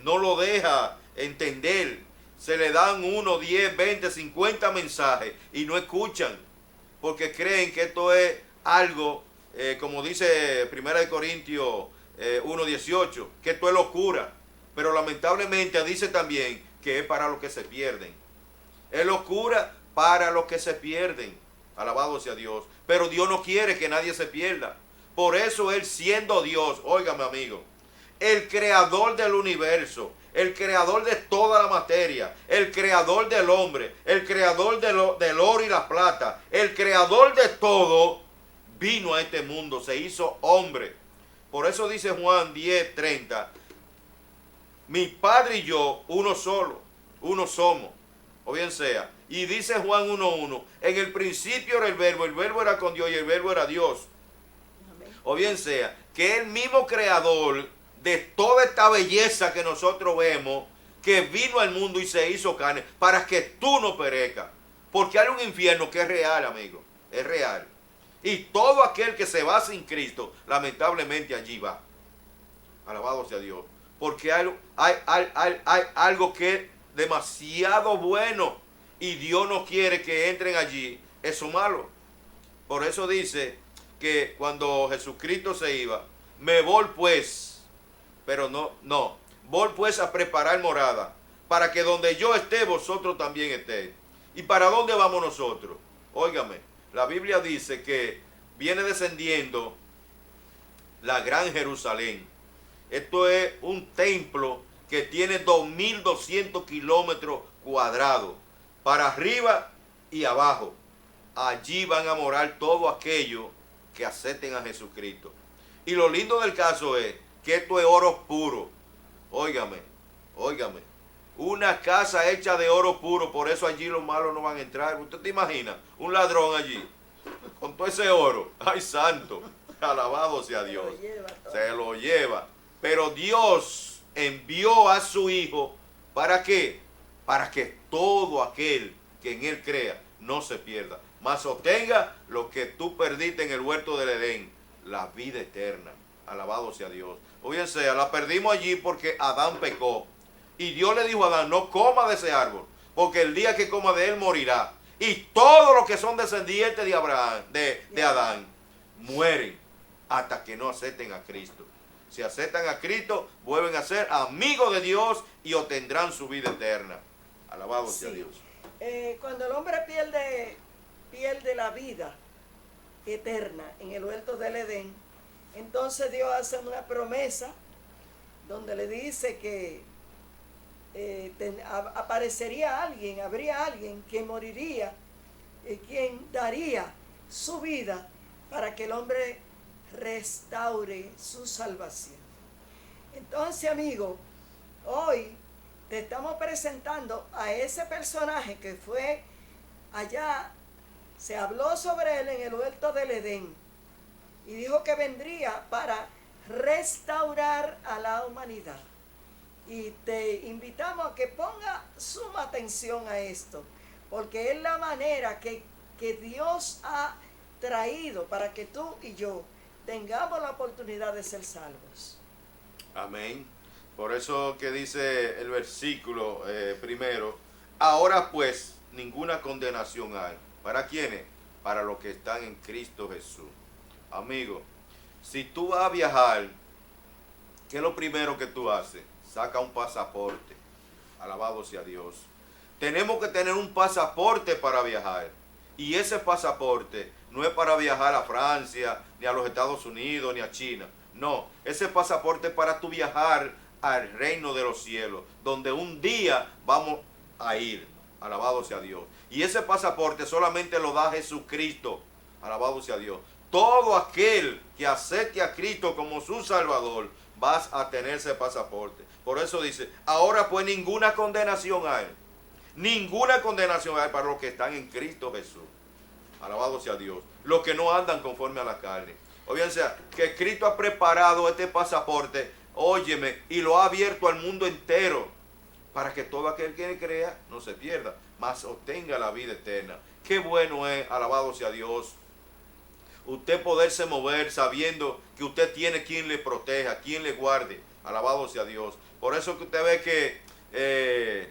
Speaker 6: No lo deja entender. Se le dan 1, 10, 20, 50 mensajes y no escuchan. Porque creen que esto es algo, como dice 1 Corintios 1:18, que esto es locura. Pero lamentablemente dice también que es para los que se pierden. Es locura para los que se pierden. Alabado sea Dios. Pero Dios no quiere que nadie se pierda. Por eso Él, siendo Dios, óigame amigo, el creador del universo, el creador de toda la materia, el creador del hombre, el creador del oro y la plata, el creador de todo, vino a este mundo, se hizo hombre. Por eso dice Juan 10:30, mi Padre y yo, uno solo, uno somos, o bien sea. Y dice Juan 1:1, en el principio era el verbo era con Dios y el verbo era Dios.
Speaker 5: Amén.
Speaker 6: O bien sea, que el mismo creador de toda esta belleza que nosotros vemos, que vino al mundo y se hizo carne, para que tú no perezcas. Porque hay un infierno que es real, amigo, es real. Y todo aquel que se va sin Cristo, lamentablemente allí va. Alabado sea Dios. Porque hay algo que es demasiado bueno y Dios no quiere que entren allí eso malo. Por eso dice que cuando Jesucristo se iba, me voy pues, pero no, voy pues a preparar morada, para que donde yo esté, vosotros también estéis. ¿Y para dónde vamos nosotros? Óigame, la Biblia dice que viene descendiendo la gran Jerusalén. Esto es un templo que tiene 2.200 kilómetros cuadrados, para arriba y abajo. Allí van a morar todos aquellos que acepten a Jesucristo. Y lo lindo del caso es que esto es oro puro. Óigame, óigame. Una casa hecha de oro puro, por eso allí los malos no van a entrar. ¿Usted te imagina? Un ladrón allí, con todo ese oro. ¡Ay, santo! Alabado sea Dios. Se lo lleva. Pero Dios envió a su Hijo, ¿para qué? Para que todo aquel que en Él crea no se pierda, mas obtenga lo que tú perdiste en el huerto del Edén, la vida eterna. Alabado sea Dios. O bien sea, la perdimos allí porque Adán pecó. Y Dios le dijo a Adán, no coma de ese árbol, porque el día que coma de él morirá. Y todos los que son descendientes de Abraham, de Adán, mueren hasta que no acepten a Cristo. Si aceptan a Cristo, vuelven a ser amigos de Dios y obtendrán su vida eterna. Alabado sea Dios.
Speaker 5: Cuando el hombre pierde la vida eterna en el huerto del Edén, entonces Dios hace una promesa donde le dice que aparecería alguien, habría alguien que moriría, quien daría su vida para que el hombre restaure su salvación. Entonces, amigo, hoy te estamos presentando a ese personaje que fue allá, se habló sobre él en el huerto del Edén y dijo que vendría para restaurar a la humanidad. Y te invitamos a que ponga suma atención a esto, porque es la manera que Dios ha traído para que tú y yo tengamos la oportunidad de ser salvos.
Speaker 6: Amén. Por eso que dice el versículo primero, ahora pues ninguna condenación hay. ¿Para quiénes? Para los que están en Cristo Jesús. Amigo, si tú vas a viajar, ¿qué es lo primero que tú haces? Saca un pasaporte. Alabado sea Dios. Tenemos que tener un pasaporte para viajar. Y ese pasaporte no es para viajar a Francia, ni a los Estados Unidos, ni a China. No, ese pasaporte es para tú viajar al reino de los cielos, donde un día vamos a ir. Alabado sea Dios. Y ese pasaporte solamente lo da Jesucristo. Alabado sea Dios. Todo aquel que acepte a Cristo como su Salvador, vas a tener ese pasaporte. Por eso dice, ahora pues ninguna condenación hay. Ninguna condenación hay para los que están en Cristo Jesús. Alabado sea Dios. Los que no andan conforme a la carne. Óyeme, que Cristo ha preparado este pasaporte, óyeme, y lo ha abierto al mundo entero, para que todo aquel que crea no se pierda, mas obtenga la vida eterna. Qué bueno es, alabado sea Dios, usted poderse mover sabiendo que usted tiene quien le proteja, quien le guarde. Alabado sea Dios. Por eso que usted ve que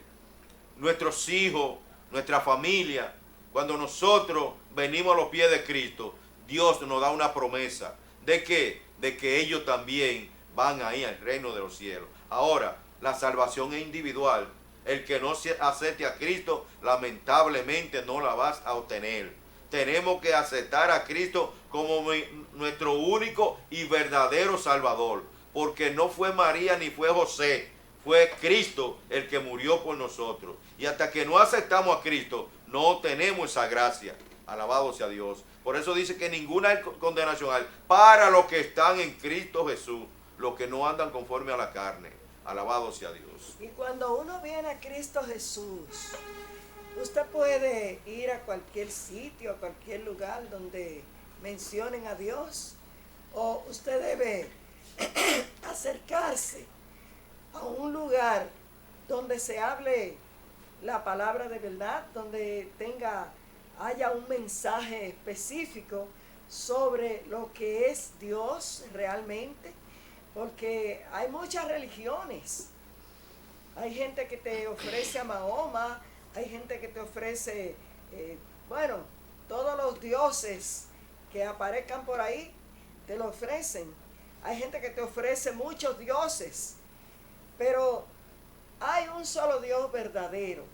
Speaker 6: nuestros hijos, nuestra familia, cuando nosotros venimos a los pies de Cristo, Dios nos da una promesa de que ellos también van ahí al reino de los cielos. Ahora, la salvación es individual. El que no se acepte a Cristo, lamentablemente no la vas a obtener. Tenemos que aceptar a Cristo como nuestro único y verdadero Salvador. Porque no fue María ni fue José, fue Cristo el que murió por nosotros. Y hasta que no aceptamos a Cristo, no tenemos esa gracia. Alabado sea Dios. Por eso dice que ninguna condenación hay para los que están en Cristo Jesús, los que no andan conforme a la carne. Alabado sea Dios.
Speaker 5: Y cuando uno viene a Cristo Jesús, usted puede ir a cualquier sitio, a cualquier lugar donde mencionen a Dios, o usted debe acercarse a un lugar donde se hable la palabra de verdad, donde haya un mensaje específico sobre lo que es Dios realmente, porque hay muchas religiones. Hay gente que te ofrece a Mahoma, hay gente que te ofrece, todos los dioses que aparezcan por ahí, te lo ofrecen. Hay gente que te ofrece muchos dioses, pero hay un solo Dios verdadero.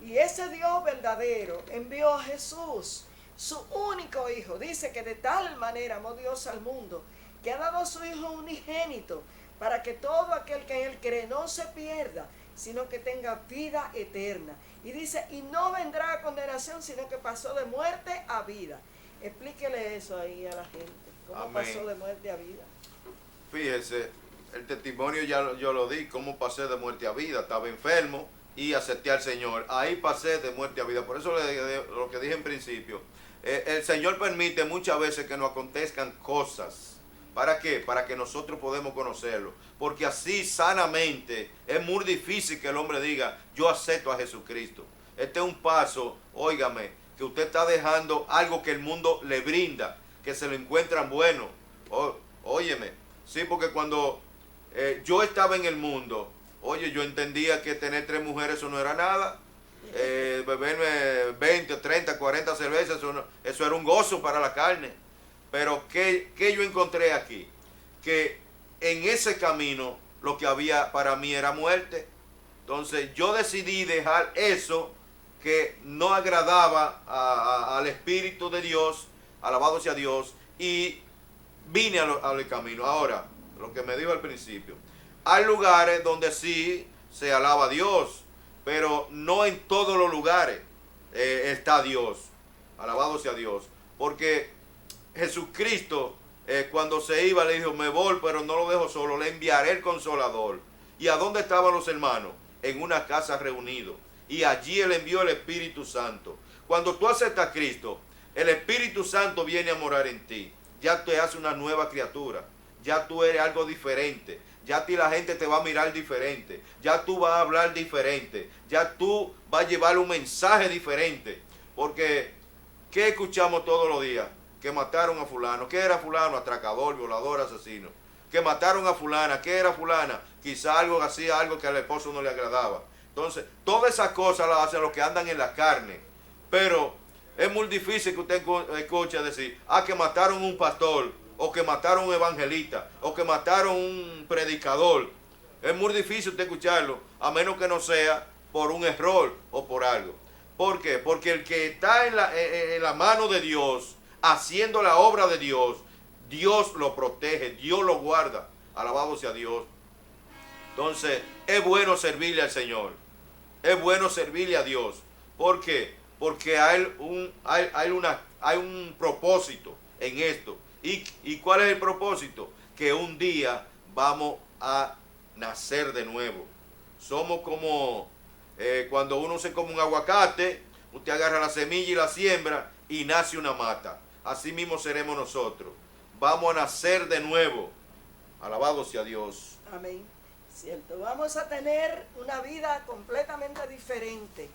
Speaker 5: Y ese Dios verdadero envió a Jesús, su único Hijo. Dice que de tal manera amó Dios al mundo, que ha dado a su Hijo unigénito, para que todo aquel que en Él cree no se pierda, sino que tenga vida eterna. Y dice, y no vendrá a condenación, sino que pasó de muerte a vida. Explíquele eso ahí a la gente. ¿Cómo
Speaker 6: Amén.
Speaker 5: pasó de muerte a vida?
Speaker 6: Fíjese, el testimonio ya yo lo di, cómo pasé de muerte a vida. Estaba enfermo y acepté al Señor. Ahí pasé de muerte a vida. Por eso lo que dije en principio, el Señor permite muchas veces que nos acontezcan cosas. ¿Para qué? Para que nosotros podamos conocerlo. Porque así sanamente es muy difícil que el hombre diga, yo acepto a Jesucristo. Este es un paso, óigame, que usted está dejando algo que el mundo le brinda, que se lo encuentran bueno. Óyeme, sí, porque cuando yo estaba en el mundo, oye, yo entendía que tener 3 mujeres eso no era nada. Beberme 20, 30, 40 cervezas, eso era un gozo para la carne. Pero ¿qué yo encontré aquí? Que en ese camino lo que había para mí era muerte. Entonces yo decidí dejar eso que no agradaba al Espíritu de Dios, alabado sea Dios, y vine al camino. Ahora, lo que me dijo al principio, hay lugares donde sí se alaba a Dios, pero no en todos los lugares está Dios, alabado sea Dios, porque Jesucristo cuando se iba le dijo, me voy, pero no lo dejo solo, le enviaré el Consolador. ¿Y a dónde estaban los hermanos? En una casa reunidos. Y allí Él envió el Espíritu Santo. Cuando tú aceptas a Cristo, el Espíritu Santo viene a morar en ti. Ya te hace una nueva criatura. Ya tú eres algo diferente. Ya a ti la gente te va a mirar diferente. Ya tú vas a hablar diferente. Ya tú vas a llevar un mensaje diferente. Porque, ¿qué escuchamos todos los días? Que mataron a fulano. ¿Qué era fulano? Atracador, violador, asesino. Que mataron a fulana. ¿Qué era fulana? Quizá hacía algo que al esposo no le agradaba. Entonces, todas esas cosas las hacen los que andan en la carne. Pero es muy difícil que usted escuche decir, que mataron un pastor, o que mataron un evangelista, o que mataron un predicador. Es muy difícil usted escucharlo, a menos que no sea por un error o por algo. ¿Por qué? Porque el que está en la mano de Dios, haciendo la obra de Dios, Dios lo protege, Dios lo guarda. Alabado sea Dios. Entonces, es bueno servirle al Señor. Es bueno servirle a Dios. ¿Por qué? Porque hay un propósito en esto. ¿Y cuál es el propósito? Que un día vamos a nacer de nuevo. Somos como cuando uno se come un aguacate, usted agarra la semilla y la siembra, y nace una mata. Así mismo seremos nosotros. Vamos a nacer de nuevo. Alabado sea Dios.
Speaker 5: Amén. Cierto. Vamos a tener una vida completamente diferente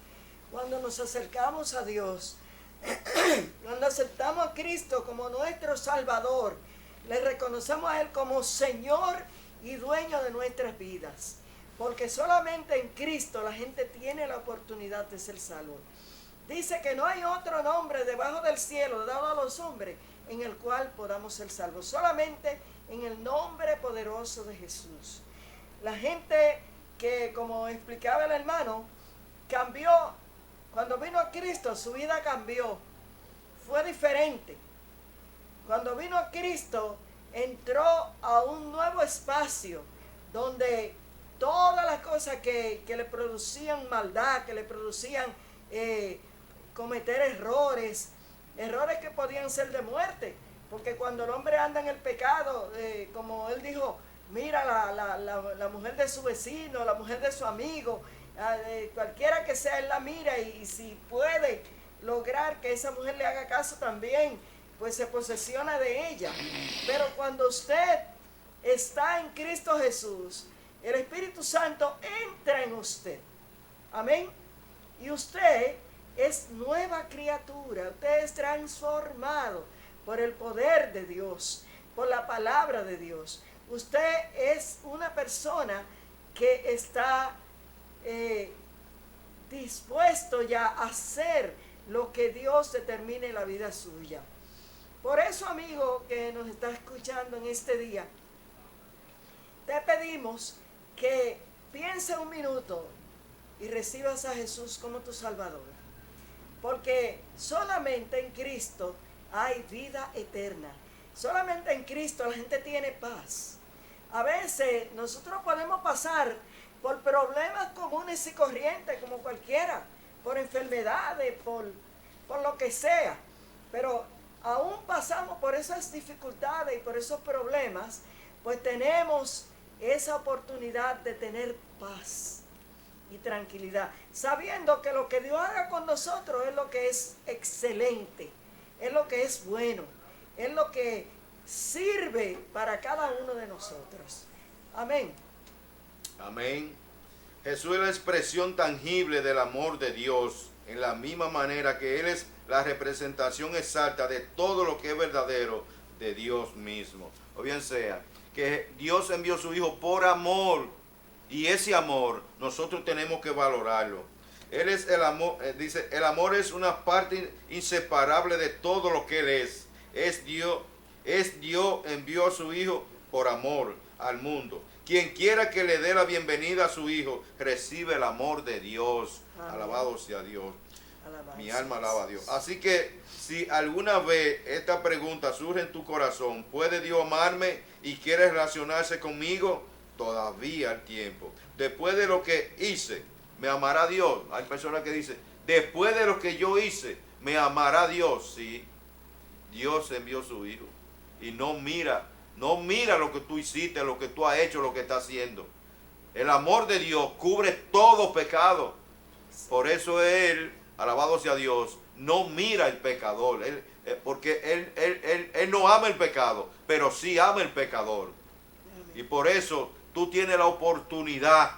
Speaker 5: cuando nos acercamos a Dios. Cuando aceptamos a Cristo como nuestro Salvador, le reconocemos a Él como Señor y dueño de nuestras vidas. Porque solamente en Cristo la gente tiene la oportunidad de ser salvo. Dice que no hay otro nombre debajo del cielo dado a los hombres en el cual podamos ser salvos. Solamente en el nombre poderoso de Jesús. La gente que, como explicaba el hermano, cambió. Cuando vino a Cristo, su vida cambió. Fue diferente. Cuando vino a Cristo, entró a un nuevo espacio donde todas las cosas que le producían maldad, que le producían cometer errores que podían ser de muerte, porque cuando el hombre anda en el pecado, como él dijo, mira la mujer de su vecino, la mujer de su amigo, cualquiera que sea, él la mira y si puede lograr que esa mujer le haga caso también, pues se posesiona de ella. Pero cuando usted está en Cristo Jesús, el Espíritu Santo entra en usted. Amén. Y usted es nueva criatura, usted es transformado por el poder de Dios, por la palabra de Dios. Usted es una persona que está dispuesto ya a hacer lo que Dios determine en la vida suya. Por eso, amigo que nos está escuchando en este día, te pedimos que piense un minuto y recibas a Jesús como tu Salvador. Porque solamente en Cristo hay vida eterna. Solamente en Cristo la gente tiene paz. A veces nosotros podemos pasar por problemas comunes y corrientes como cualquiera, por enfermedades, por lo que sea. Pero aún pasamos por esas dificultades y por esos problemas, pues tenemos esa oportunidad de tener paz y tranquilidad, sabiendo que lo que Dios haga con nosotros es lo que es excelente, es lo que es bueno, es lo que sirve para cada uno de nosotros. Amén.
Speaker 6: Amén. Jesús es la expresión tangible del amor de Dios, en la misma manera que Él es la representación exacta de todo lo que es verdadero de Dios mismo. O bien sea, que Dios envió a su Hijo por amor, y ese amor nosotros tenemos que valorarlo. Él es el amor, dice, el amor es una parte inseparable de todo lo que Él es. Es Dios envió a su Hijo por amor al mundo. Quien quiera que le dé la bienvenida a su Hijo, recibe el amor de Dios. Amén. Alabado sea Dios. Alabanza. Mi alma alaba a Dios. Así que si alguna vez esta pregunta surge en tu corazón, ¿puede Dios amarme y quiere relacionarse conmigo? Todavía el tiempo. Después de lo que hice, ¿me amará Dios? Hay personas que dicen, después de lo que yo hice, ¿me amará Dios? Sí, Dios envió a su Hijo. Y no mira lo que tú hiciste, lo que tú has hecho, lo que estás haciendo. El amor de Dios cubre todo pecado. Por eso Él, alabado sea Dios, no mira el pecador. Porque él no ama el pecado, pero sí ama el pecador. Y por eso tú tienes la oportunidad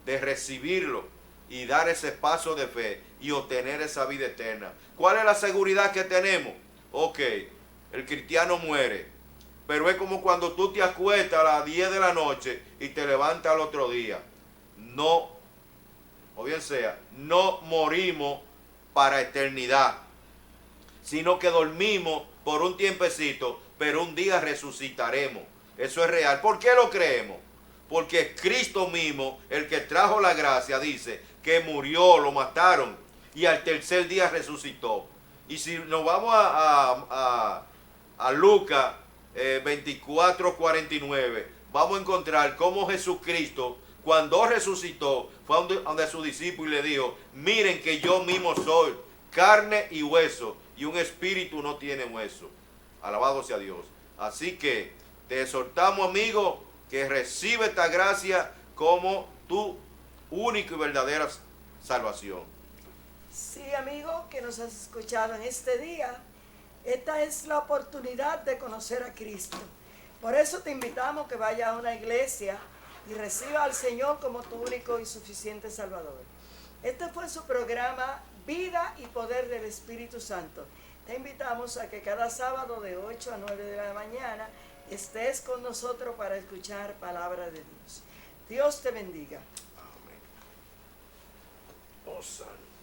Speaker 6: de recibirlo y dar ese paso de fe y obtener esa vida eterna. ¿Cuál es la seguridad que tenemos? Ok, el cristiano muere, pero es como cuando tú te acuestas a las 10 de la noche y te levantas al otro día. No, o bien sea, no morimos para eternidad, sino que dormimos por un tiempecito, pero un día resucitaremos. Eso es real. ¿Por qué lo creemos? Porque Cristo mismo, el que trajo la gracia, dice que murió, lo mataron y al tercer día resucitó. Y si nos vamos a Lucas 24:49, vamos a encontrar cómo Jesucristo, cuando resucitó, fue donde su discípulo y le dijo, miren que yo mismo soy carne y hueso, y un espíritu no tiene hueso. Alabado sea Dios. Así que te exhortamos, amigo, que recibe esta gracia como tu única y verdadera salvación.
Speaker 5: Sí, amigo, que nos has escuchado en este día, esta es la oportunidad de conocer a Cristo. Por eso te invitamos que vayas a una iglesia y reciba al Señor como tu único y suficiente Salvador. Este fue su programa Vida y Poder del Espíritu Santo. Te invitamos a que cada sábado de 8 a 9 de la mañana estés con nosotros para escuchar palabra de Dios. Dios te bendiga.
Speaker 6: Amén. Oh, santo.